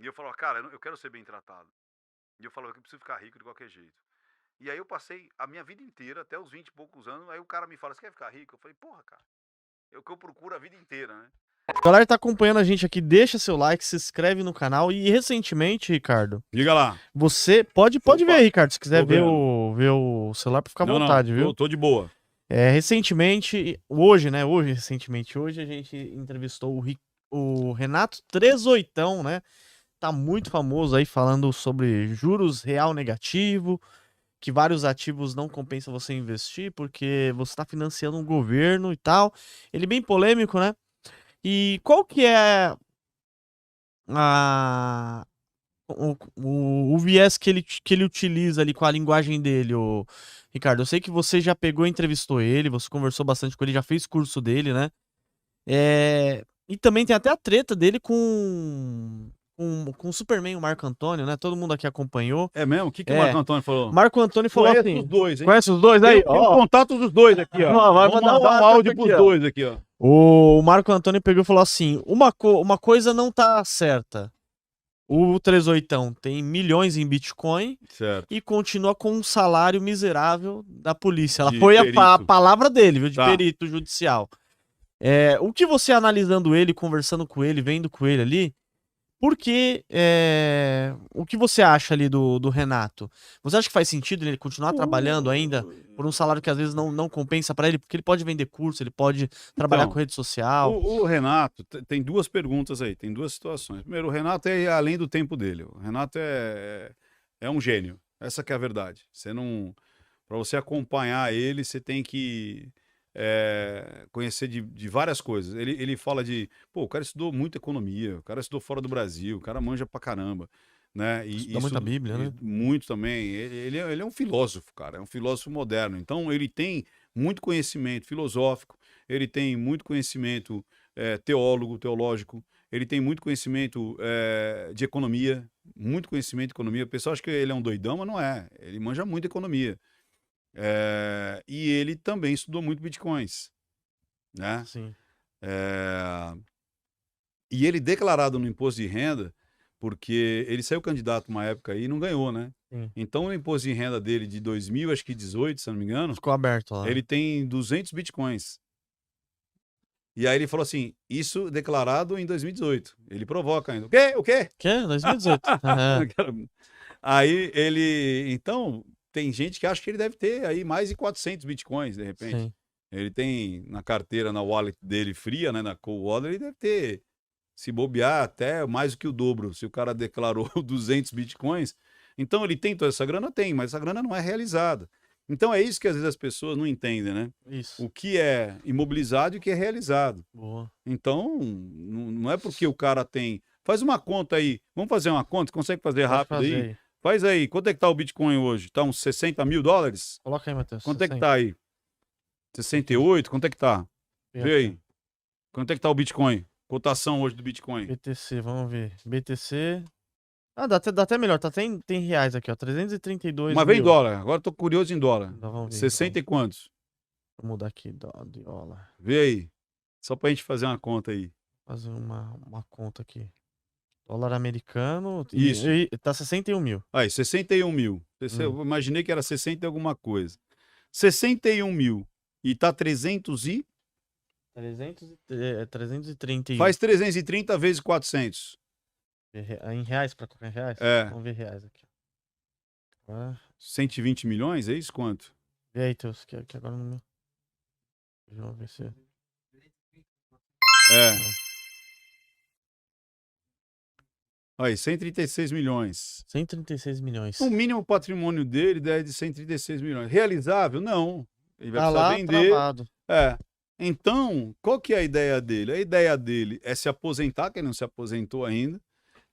E eu falava: "Cara, eu quero ser bem tratado". E eu falava que eu preciso ficar rico de qualquer jeito. E aí eu passei a minha vida inteira, até os 20 e poucos anos, aí o cara me fala: "Você quer ficar rico?" Eu falei: "Porra, cara, é o que eu procuro a vida inteira, né". A galera que tá acompanhando a gente aqui, deixa seu like, se inscreve no canal. E recentemente, Ricardo, Diga lá. você pode ver Opa, aí, Ricardo, se quiser tô vendo. ver o celular pra ficar à Não, não, vontade, tô viu? tô de boa. Recentemente, hoje, né? Hoje a gente entrevistou o Renato Trezoitão, né? Tá muito famoso aí falando sobre juros real negativo, que vários ativos não compensa você investir porque você está financiando um governo e tal. Ele é bem polêmico, né? E qual que é a, o viés que ele utiliza ali com a linguagem dele, o Ricardo? Eu sei que você já pegou e entrevistou ele, você conversou bastante com ele, já fez curso dele, né? E também tem até a treta dele com o Superman, o Marco Antônio, né? Todo mundo aqui acompanhou. É mesmo? O Marco É. Antônio falou? Marco Antônio falou Conheço os assim: dois, hein? conhece os dois aí? Tenho Ó, contato dos dois aqui, ó. ó, vai Vamos mandar um mandar um WhatsApp áudio pros aqui, ó. dois aqui, ó. O Marco Antônio pegou e falou assim: uma coisa não tá certa. O 38 tem milhões em Bitcoin Certo. e continua com um salário miserável da polícia. Ela De foi a perito. palavra dele, viu? De Tá. perito judicial. O que você analisando ele, conversando com ele, vendo com ele ali, porque o que você acha ali do Renato? Você acha que faz sentido ele continuar trabalhando ainda por um salário que às vezes não compensa pra ele? Porque ele pode vender curso, ele pode trabalhar com Então, rede social. o Renato tem duas perguntas aí, tem duas situações. Primeiro, o Renato é além do tempo dele. O Renato é um gênio. Essa que é a verdade. Você não, para você acompanhar ele, você tem que conhecer de várias coisas. Ele fala de, pô, o cara estudou muito economia, o cara estudou fora do Brasil, o cara manja pra caramba, né? E Estuda muita isso Bíblia, né? muito também. Ele é um filósofo, cara, é um filósofo moderno. Então ele tem muito conhecimento filosófico, ele tem muito conhecimento teológico, ele tem muito conhecimento de economia, muito conhecimento de economia. O pessoal acha que ele é um doidão, mas não é. Ele manja muito economia. E ele também estudou muito bitcoins, né? Sim, É, e ele declarado no imposto de renda, porque ele saiu candidato uma época aí e não ganhou, né? sim. Então o imposto de renda dele de 2000, acho que 18, se eu não me engano, Ficou aberto lá. ele tem 200 bitcoins. E aí ele falou assim, isso declarado em 2018. Ele provoca ainda. O quê? O quê? Que é 2018. É, Aí ele, então, tem gente que acha que ele deve ter aí mais de 400 bitcoins, de repente. sim. Ele tem na carteira, na wallet dele fria, né, na cold wallet, ele deve ter, se bobear, até mais do que o dobro. Se o cara declarou 200 bitcoins, então ele tem toda essa grana? Tem, mas essa grana não é realizada. Então é isso que às vezes as pessoas não entendem, né? Isso. O que é imobilizado e o que é realizado. Boa. Então, não é porque o cara tem. Faz uma conta aí. Vamos fazer uma conta? Consegue fazer Pode rápido fazer aí? aí. Faz aí. Quanto é que tá o Bitcoin hoje? Tá uns 60 mil dólares? Coloca aí, Matheus. Quanto é que 60. tá aí? Aqui. 68? Quanto é que tá? Vem Vê aqui. aí. Quanto é que tá o Bitcoin? Cotação hoje do Bitcoin. BTC, vamos ver. BTC. Ah, dá até melhor. Tem reais aqui, ó. 332 Mas vem mil. dólar. Agora eu tô curioso em dólar. Então, vamos ver, então. 60 e quantos? Vou mudar aqui, dólar. Vê aí. Só pra gente fazer uma conta aí. Fazer uma conta aqui. Dólar americano. Isso. Tá 61 mil. Aí, 61 mil. Hum. Eu imaginei que era 60 e alguma coisa. 61 mil. E tá 300 e... 331. Faz 330 vezes 400. Em reais, pra colocar em reais? É. Vamos ver reais aqui. Ah, 120 milhões? É isso quanto? vê aí, Teus, que agora não. Vamos ver se. É. Não. Aí, 136 milhões. 136 O milhões. mínimo patrimônio dele é de 136 milhões. Realizável? Não. Ele vai Tá precisar lá vender. travado. É. Então, qual que é a ideia dele? A ideia dele é se aposentar, que ele não se aposentou ainda.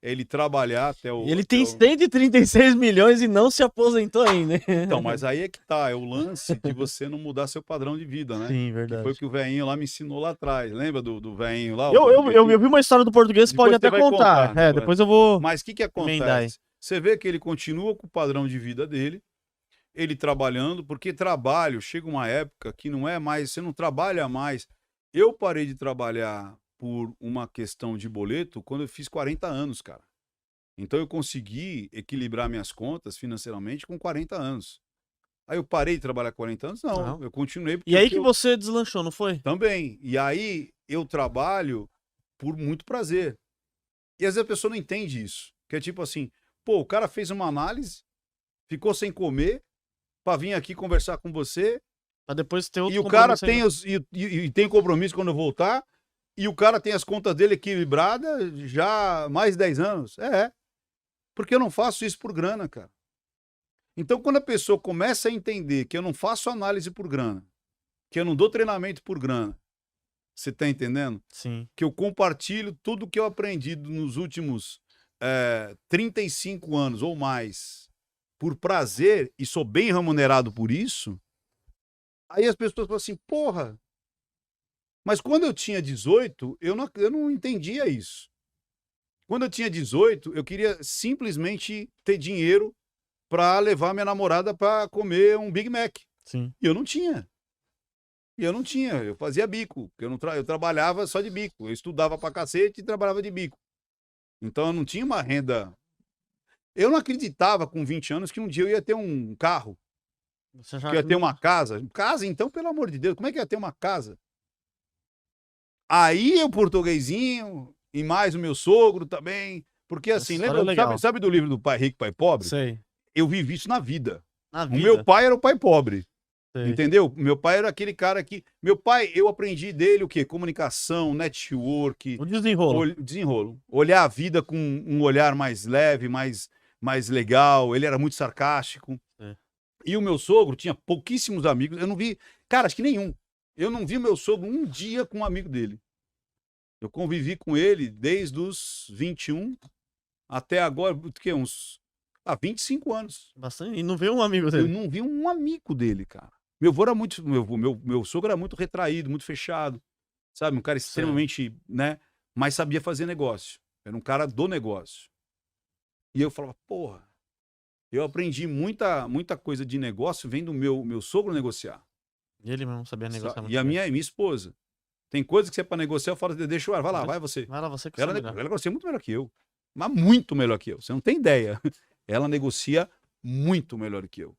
Ele trabalhar até o. Ele tem 136 milhões e não se aposentou ainda. Então, mas aí é que tá, é o lance de você não mudar seu padrão de vida, né? Sim, Que foi o verdade. que o velhinho lá me ensinou lá atrás. Lembra do velhinho lá, o Eu portuguesinho? vi uma história do português, pode Depois você até vai contar. contar. Depois eu vou Mas o que que emendar aí. acontece? Você vê que ele continua com o padrão de vida dele, ele trabalhando, porque trabalho, chega uma época que não é mais, você não trabalha mais. Eu parei de trabalhar por uma questão de boleto quando eu fiz 40 anos, cara. Então eu consegui equilibrar minhas contas financeiramente com 40 anos. Aí eu parei de trabalhar com 40 anos? Não, eu continuei. E aí que você deslanchou, não foi? Também. E aí eu trabalho por muito prazer. E às vezes a pessoa não entende isso. Que é tipo assim, pô, o cara fez uma análise, ficou sem comer, pra vir aqui conversar com você. Pra depois ter outro E o cara compromisso tem ainda. e tem compromisso quando eu voltar. E o cara tem as contas dele equilibradas já há mais de 10 anos. Porque eu não faço isso por grana, cara. Então, quando a pessoa começa a entender que eu não faço análise por grana, que eu não dou treinamento por grana, você tá entendendo? Sim. Que eu compartilho tudo que eu aprendi nos últimos 35 anos ou mais por prazer e sou bem remunerado por isso, aí as pessoas falam assim, porra, mas quando eu tinha 18, eu não entendia isso. Quando eu tinha 18, eu queria simplesmente ter dinheiro para levar minha namorada para comer um Big Mac. Sim. E eu não tinha. Eu fazia bico, porque eu trabalhava só de bico. Eu estudava pra cacete e trabalhava de bico. Então eu não tinha uma renda. Eu não acreditava com 20 anos que um dia eu ia ter um carro, Você já... que ia ter uma casa. Casa, então, pelo amor de Deus, como é que ia ter uma casa? Aí o portuguesinho e mais o meu sogro também. Porque assim, Essa história é lembra, legal. sabe do livro do Pai Rico, Pai Pobre? Sei. Eu vivi isso na vida. Na O vida. meu pai era o pai pobre. Sei. Entendeu? Meu pai era aquele cara que. Meu pai, eu aprendi dele o quê? Comunicação, network, O desenrolo. desenrolo. Olhar a vida com um olhar mais leve, mais legal. Ele era muito sarcástico. É. E o meu sogro tinha pouquíssimos amigos. Eu não vi, cara, acho que nenhum. Eu não vi meu sogro um dia com um amigo dele. Eu convivi com ele desde os 21 até agora, que uns 25 anos. Bastante. E não veio um amigo Eu dele. não vi um amigo dele, cara. Meu avô era muito. Meu sogro era muito retraído, muito fechado. Sabe? Um cara extremamente, né? Mas sabia fazer negócio. Era um cara do negócio. E eu falava, porra, eu aprendi muita coisa de negócio vendo meu sogro negociar. E ele mesmo sabia negociar muito E a bem. minha esposa. Tem coisa que você é pra negociar, eu falo, deixa eu ir, vai lá, vai você. Vai lá, você que Ela sabe melhor. negocia muito melhor que eu. Mas muito melhor que eu. Você não tem ideia. Ela negocia muito melhor que eu.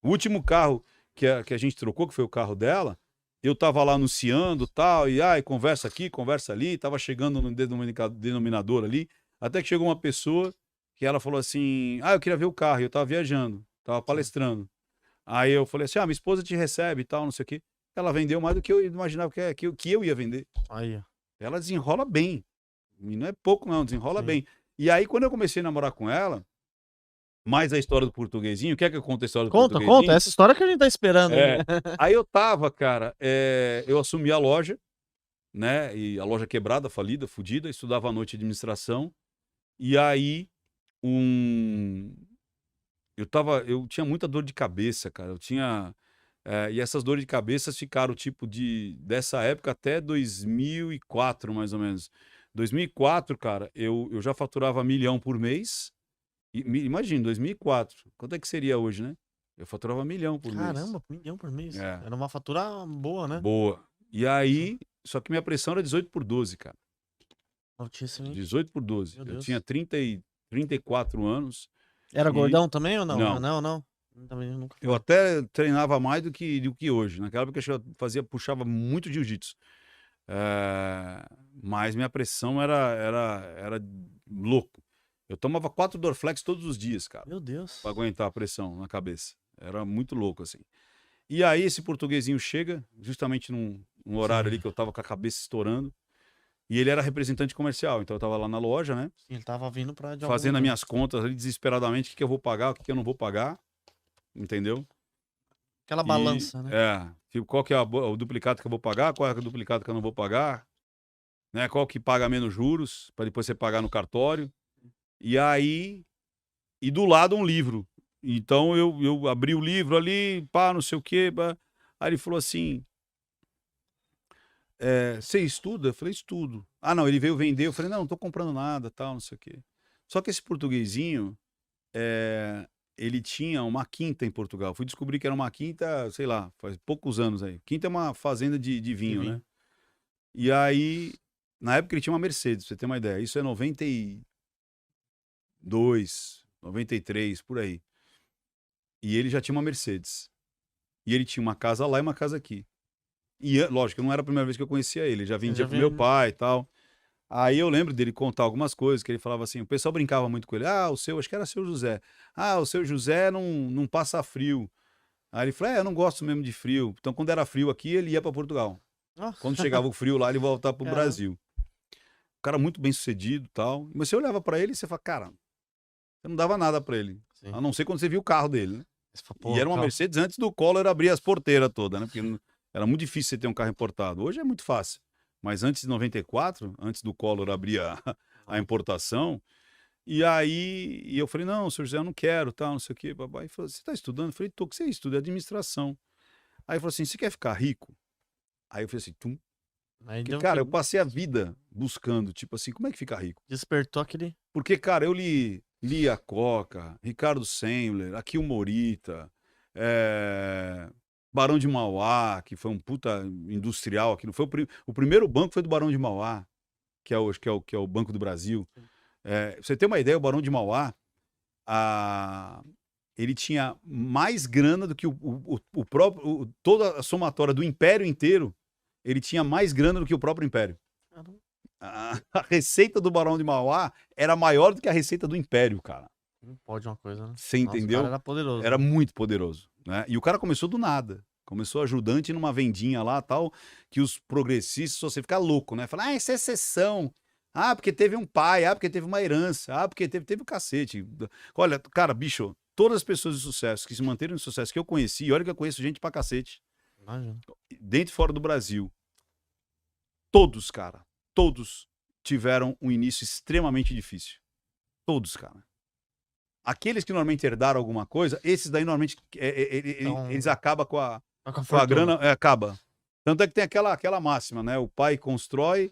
O último carro que a gente trocou, que foi o carro dela, eu tava lá anunciando tal, e conversa aqui, conversa ali, tava chegando no denominador ali, até que chegou uma pessoa que ela falou assim, eu queria ver o carro, e eu tava viajando, tava palestrando. Aí eu falei assim, minha esposa te recebe e tal, não sei o quê. Ela vendeu mais do que eu imaginava que eu ia vender. Aí, ó. Ela desenrola bem. E não é pouco, não, desenrola Sim. bem. E aí, quando eu comecei a namorar com ela, mais a história do portuguesinho, quer que eu conte a história do portuguesinho? Conta, essa história que a gente tá esperando. É. Aí. Aí eu tava, cara, eu assumi a loja, né? E a loja quebrada, falida, fudida, estudava à noite administração. E aí, eu tinha muita dor de cabeça, cara. Eu tinha. E essas dores de cabeça ficaram, tipo, dessa época até 2004, mais ou menos. 2004, cara, eu já faturava 1 milhão por mês. Imagina, 2004. Quanto é que seria hoje, né? Eu faturava 1 milhão por mês. Caramba, 1 milhão por mês. É. Era uma fatura boa, né? Boa. E aí, só que minha pressão era 18 por 12, cara. Altíssimo, hein? 18 por 12. Meu Eu Deus. tinha 34 anos. Era E- gordão também ou não? Não. Não. Também nunca Eu até treinava mais do que hoje. Naquela época eu puxava muito jiu-jitsu. Mas minha pressão era louco. Eu tomava 4 Dorflex todos os dias, cara, Meu Deus. pra aguentar a pressão na cabeça. Era muito louco, assim. E aí esse portuguesinho chega, justamente num horário ali que eu tava com a cabeça estourando. E ele era representante comercial, então eu tava lá na loja, né? Ele tava vindo pra... de algum Fazendo as lugar. minhas contas ali desesperadamente, o que eu vou pagar, o que eu não vou pagar. Entendeu? Aquela balança, né? Tipo, qual que é o duplicado que eu vou pagar, qual é o duplicado que eu não vou pagar, né? Qual que paga menos juros, para depois você pagar no cartório. E aí, do lado um livro. Então eu abri o livro ali, não sei o quê. Pá. Aí ele falou assim, você estuda? Eu falei, estudo. Não, ele veio vender, eu falei, não tô comprando nada, tal, não sei o quê. Só que esse portuguesinho, ele tinha uma quinta em Portugal. Fui descobrir que era uma quinta, sei lá, faz poucos anos aí. Quinta é uma fazenda de vinho, né? E aí, na época ele tinha uma Mercedes, pra você ter uma ideia. Isso é 92, 93, por aí. E ele já tinha uma Mercedes. E ele tinha uma casa lá e uma casa aqui. E, lógico, não era a primeira vez que eu conhecia ele. Já vendia pro meu pai e tal. Aí eu lembro dele contar algumas coisas, que ele falava assim, o pessoal brincava muito com ele. Ah, acho que era seu José. Ah, o seu José não passa frio. Aí ele falou, eu não gosto mesmo de frio. Então, quando era frio aqui, ele ia para Portugal. Quando chegava o frio lá, ele voltava pro Brasil. O cara muito bem sucedido e tal. Mas você olhava para ele e você fala, cara, você não dava nada para ele. Sim. A não ser quando você viu o carro dele, né? E era uma Mercedes antes do Collor abrir as porteiras todas, né? Porque era muito difícil você ter um carro importado. Hoje é muito fácil. Mas antes de 94, antes do Collor abrir a importação, e aí eu falei, não, senhor José, eu não quero, tal, não sei o quê. Papai falou, você está estudando? Eu falei, tô, que você estuda? É administração. Aí ele falou assim, você quer ficar rico? Aí eu falei assim, tum. Porque, cara, eu passei a vida buscando, tipo assim, como é que fica rico? Despertou aquele... Porque, cara, eu li a Coca, Ricardo Sandler, Akio Morita, Barão de Mauá, que foi um puta industrial. Aquilo foi o primeiro banco foi do Barão de Mauá, que é o Banco do Brasil. Pra você ter uma ideia, o Barão de Mauá, ele tinha mais grana do que o próprio, toda a somatória do império inteiro, ele tinha mais grana do que o próprio império. A receita do Barão de Mauá era maior do que a receita do império, cara. Não pode uma coisa, né? Você entendeu? O cara era poderoso. Era muito poderoso, né? E o cara começou do nada. Começou ajudante numa vendinha lá, tal, que os progressistas, você fica louco, né? Fala, isso é exceção. Ah, porque teve um pai. Ah, porque teve uma herança. Ah, porque teve o cacete. Olha, cara, bicho, todas as pessoas de sucesso que se manteram de sucesso que eu conheci, olha que eu conheço gente pra cacete. Imagina. Dentro e fora do Brasil. Todos, cara. Todos tiveram um início extremamente difícil. Todos, cara. Aqueles que normalmente herdaram alguma coisa, esses daí normalmente eles acabam com a grana, acaba. Tanto é que tem aquela máxima, né? O pai constrói,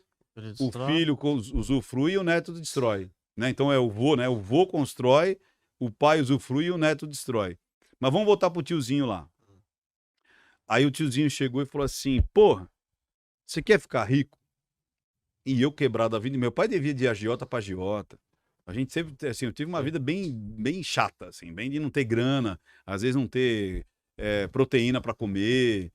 o filho usufrui e o neto destrói. Né? Então é o vô, né? O vô constrói, o pai usufrui e o neto destrói. Mas vamos voltar pro tiozinho lá. Aí o tiozinho chegou e falou assim, porra, você quer ficar rico? E eu quebrado a vida. Meu pai devia de agiota para agiota. A gente sempre, assim, eu tive uma vida bem chata, assim, bem de não ter grana, às vezes não ter proteína para comer,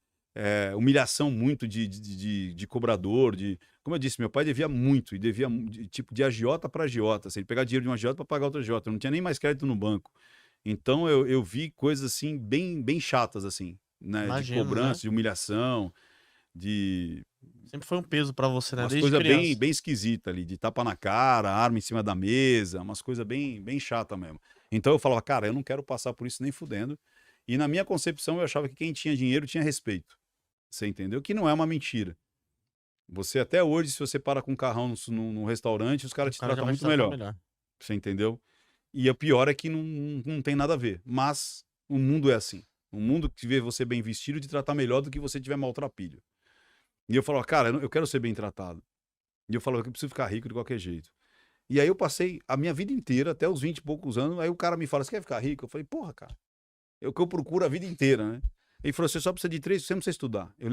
humilhação muito de cobrador, como eu disse, meu pai devia muito, e devia tipo de agiota para agiota, assim, ele pegava dinheiro de um agiota para pagar outro agiota, eu não tinha nem mais crédito no banco. Então eu vi coisas assim bem chatas, assim, né? Imagino, de cobrança, né? De humilhação, Sempre foi um peso pra você, né? Umas coisas bem esquisitas ali, de tapa na cara, arma em cima da mesa, umas coisas bem chatas mesmo. Então eu falava, cara, eu não quero passar por isso nem fudendo. E na minha concepção eu achava que quem tinha dinheiro tinha respeito. Você entendeu? Que não é uma mentira. Você até hoje, se você para com um carrão num restaurante, os caras te tratam muito melhor. Você entendeu? E o pior é que não tem nada a ver. Mas o mundo é assim. O mundo que vê você bem vestido te tratar melhor do que você tiver maltrapilho. E eu falava, cara, eu quero ser bem tratado. E eu falava que eu preciso ficar rico de qualquer jeito. E aí eu passei a minha vida inteira, até os 20 e poucos anos, aí o cara me fala, você quer ficar rico? Eu falei, porra, cara, é o que eu procuro a vida inteira, né? Ele falou, você só precisa de 3, você não precisa estudar. Eu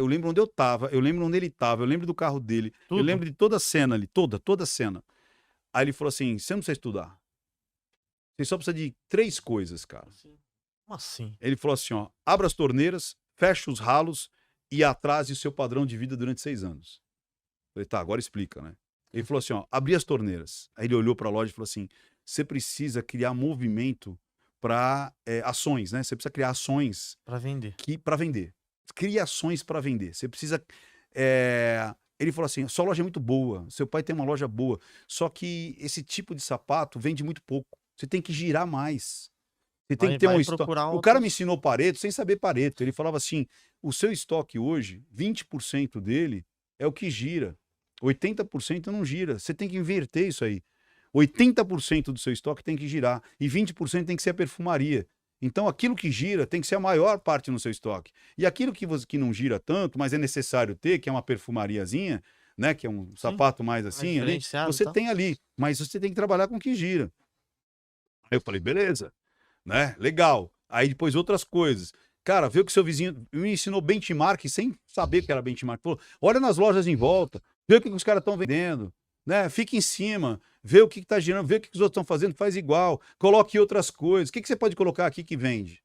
lembro onde eu tava, eu lembro onde ele tava, eu lembro do carro dele, eu lembro de toda a cena ali, toda a cena. Aí ele falou assim, você não precisa estudar. Você só precisa de 3 coisas, cara. Como assim? Ele falou assim, ó, abra as torneiras, fecha os ralos, e atrase o seu padrão de vida durante 6 anos. Eu falei, tá, agora explica, né? Ele falou assim, ó, abri as torneiras. Aí ele olhou para a loja e falou assim, você precisa criar movimento para ações, né? Você precisa criar ações para vender. Para vender. Cria ações para vender. Você precisa... Ele falou assim, sua loja é muito boa, seu pai tem uma loja boa, só que esse tipo de sapato vende muito pouco. Você tem que girar mais. Você tem que ter um estoque. O cara me ensinou Pareto sem saber Pareto. Ele falava assim, o seu estoque hoje, 20% dele é o que gira. 80% não gira. Você tem que inverter isso aí. 80% do seu estoque tem que girar. E 20% tem que ser a perfumaria. Então, aquilo que gira tem que ser a maior parte no seu estoque. E aquilo que não gira tanto, mas é necessário ter, que é uma perfumariazinha, né? Que é um sapato mais assim, ali, você tem ali. Mas você tem que trabalhar com o que gira. Aí eu falei, beleza. Né? Legal. Aí depois outras coisas. Cara, vê o que seu vizinho me ensinou benchmark sem saber que era benchmark. Falou, olha nas lojas em volta, vê o que os caras estão vendendo. né? Fica em cima, vê o que está girando, vê o que os outros estão fazendo, faz igual, coloque outras coisas. O que você pode colocar aqui que vende?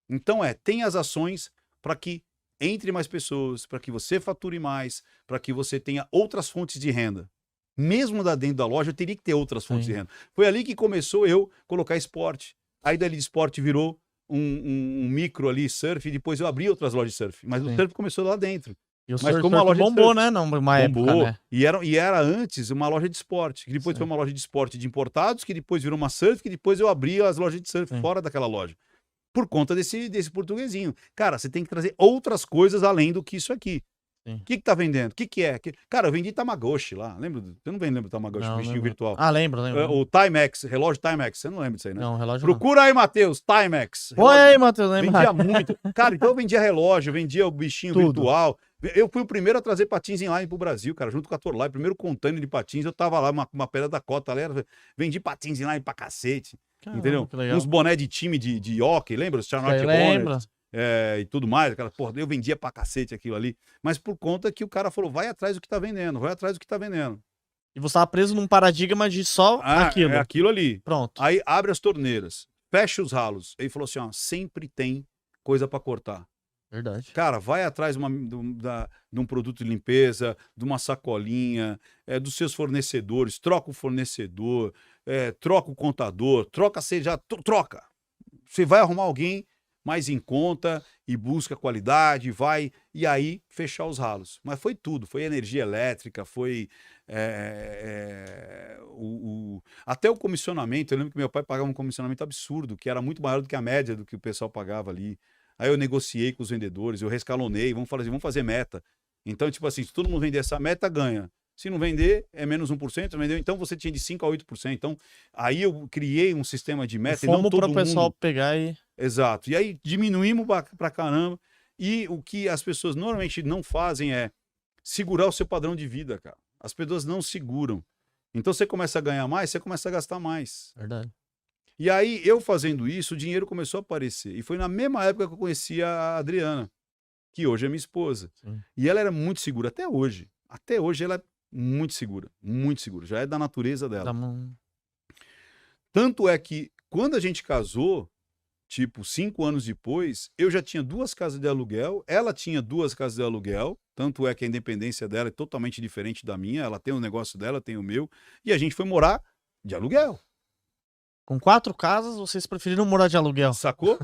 Então tem as ações para que entre mais pessoas, para que você fature mais, para que você tenha outras fontes de renda. Mesmo dentro da loja, eu teria que ter outras fontes de renda. Foi ali que começou eu colocar esporte. Aí dali de esporte virou um micro ali, surf, e depois eu abri outras lojas de surf. Mas o surf começou lá dentro. E o surf bombou, né? Numa época, né? E era antes uma loja de esporte, que depois foi uma loja de esporte de importados, que depois virou uma surf, que depois eu abri as lojas de surf fora daquela loja. Por conta desse portuguesinho. Cara, você tem que trazer outras coisas além do que isso aqui. O que tá vendendo? O que é? Cara, eu vendi Tamagotchi lá. Lembra? Você não lembra do Tamagotchi, o bichinho virtual? Ah, lembro. O Timex, relógio Timex. Você não lembra disso aí, né? Não, relógio Procura aí, Matheus, Timex. Oi aí, Matheus, lembra? Vendia muito. Cara, então eu vendia relógio, eu vendia o bichinho virtual. Eu fui o primeiro a trazer patins inline pro Brasil, cara, junto com a Torlai. Primeiro container de patins, eu tava lá, uma pedra da cota, vendi patins inline pra cacete. Caramba, entendeu? Uns boné de time de hockey, lembra? Os Charlotte Hornets. E tudo mais, aquela porra, eu vendia pra cacete aquilo ali, mas por conta que o cara falou, vai atrás do que tá vendendo, vai atrás do que tá vendendo. E você tava preso num paradigma de só aquilo. É aquilo ali. Pronto. Aí abre as torneiras, fecha os ralos. Ele falou assim, ó, sempre tem coisa pra cortar. Verdade. Cara, vai atrás de um produto de limpeza, de uma sacolinha, dos seus fornecedores, troca o fornecedor, troca o contador, troca. Você vai arrumar alguém mais em conta e busca qualidade, e aí fechar os ralos. Mas foi tudo, foi energia elétrica, foi até o comissionamento. Eu lembro que meu pai pagava um comissionamento absurdo, que era muito maior do que a média do que o pessoal pagava ali. Aí eu negociei com os vendedores, eu rescalonei, vamos fazer meta. Então, tipo assim, se todo mundo vender essa meta, ganha. Se não vender, é menos 1%, vendeu, então você tinha de 5% a 8%. Então, aí eu criei um sistema de meta e não todo mundo... para o pessoal pegar e... Exato. E aí diminuímos pra caramba. E o que as pessoas normalmente não fazem é segurar o seu padrão de vida, cara. As pessoas não seguram. Então você começa a ganhar mais, você começa a gastar mais. Verdade. E aí, eu fazendo isso, o dinheiro começou a aparecer. E foi na mesma época que eu conheci a Adriana, que hoje é minha esposa. Sim. E ela era muito segura, até hoje. Até hoje ela é muito segura, muito segura. Já é da natureza dela. Tanto é que, quando a gente casou, tipo, 5 anos depois, eu já tinha 2 casas de aluguel, ela tinha 2 casas de aluguel, tanto é que a independência dela é totalmente diferente da minha, ela tem o negócio dela, tem o meu, e a gente foi morar de aluguel. Com 4 casas, vocês preferiram morar de aluguel? Sacou?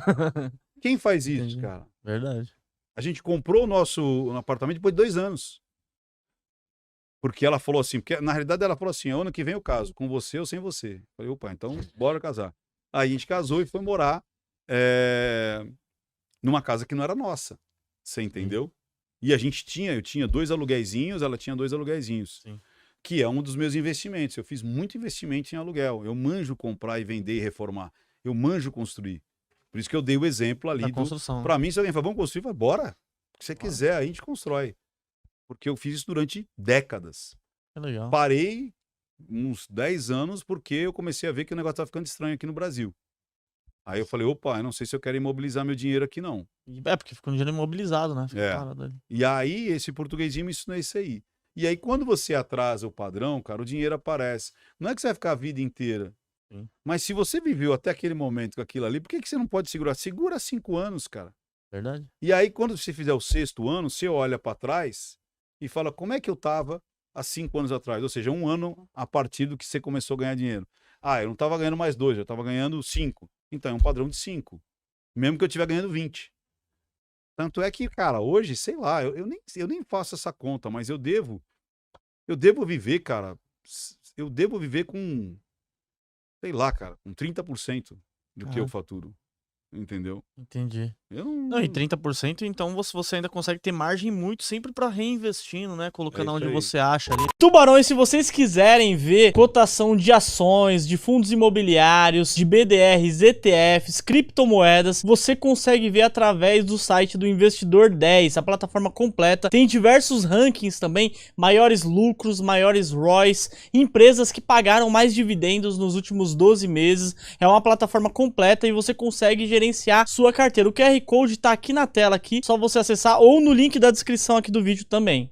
Quem faz isso, Entendi. cara? Verdade. A gente comprou o nosso apartamento depois de 2 anos. Porque ela falou assim, porque na realidade ela falou assim, ano que vem eu caso, com você ou sem você. Eu falei, opa, então bora casar. Aí a gente casou e foi morar numa casa que não era nossa. Você entendeu? E eu tinha 2 aluguezinhos, ela tinha 2 aluguezinhos. Sim. Que é um dos meus investimentos. Eu fiz muito investimento em aluguel. Eu manjo comprar e vender e reformar. Eu manjo construir. Por isso que eu dei o exemplo ali. Para mim, se alguém fala, vamos construir, fala, bora. O que você quiser, aí a gente constrói. Porque eu fiz isso durante décadas. É legal. Parei uns 10 anos porque eu comecei a ver que o negócio estava ficando estranho aqui no Brasil. Aí eu falei, opa, eu não sei se eu quero imobilizar meu dinheiro aqui, não. Porque fica um dinheiro imobilizado, né? E aí, esse portuguesinho me ensinou isso aí. E aí, quando você atrasa o padrão, cara, o dinheiro aparece. Não é que você vai ficar a vida inteira. Sim. Mas se você viveu até aquele momento com aquilo ali, por que você não pode segurar? Segura 5 anos, cara. Verdade. E aí, quando você fizer o 6º ano, você olha para trás e fala, como é que eu tava há 5 anos atrás? Ou seja, 1 ano a partir do que você começou a ganhar dinheiro. Ah, eu não tava ganhando mais 2, eu tava ganhando 5. Então, é um padrão de 5. Mesmo que eu estiver ganhando 20. Tanto é que, cara, hoje, sei lá, eu nem faço essa conta, mas eu devo viver, cara, eu devo viver com, sei lá, cara, com 30% do que eu faturo. Entendeu? Entendi. Não, e 30%, então você ainda consegue ter margem muito sempre pra reinvestindo, né? Colocando onde você acha ali. Tubarões, se vocês quiserem ver cotação de ações, de fundos imobiliários, de BDRs, ETFs, criptomoedas, você consegue ver através do site do Investidor 10, a plataforma completa. Tem diversos rankings também, maiores lucros, maiores ROIs, empresas que pagaram mais dividendos nos últimos 12 meses. É uma plataforma completa e você consegue gerenciar sua carteira. O QR Code tá aqui na tela, aqui, só você acessar ou no link da descrição aqui do vídeo também.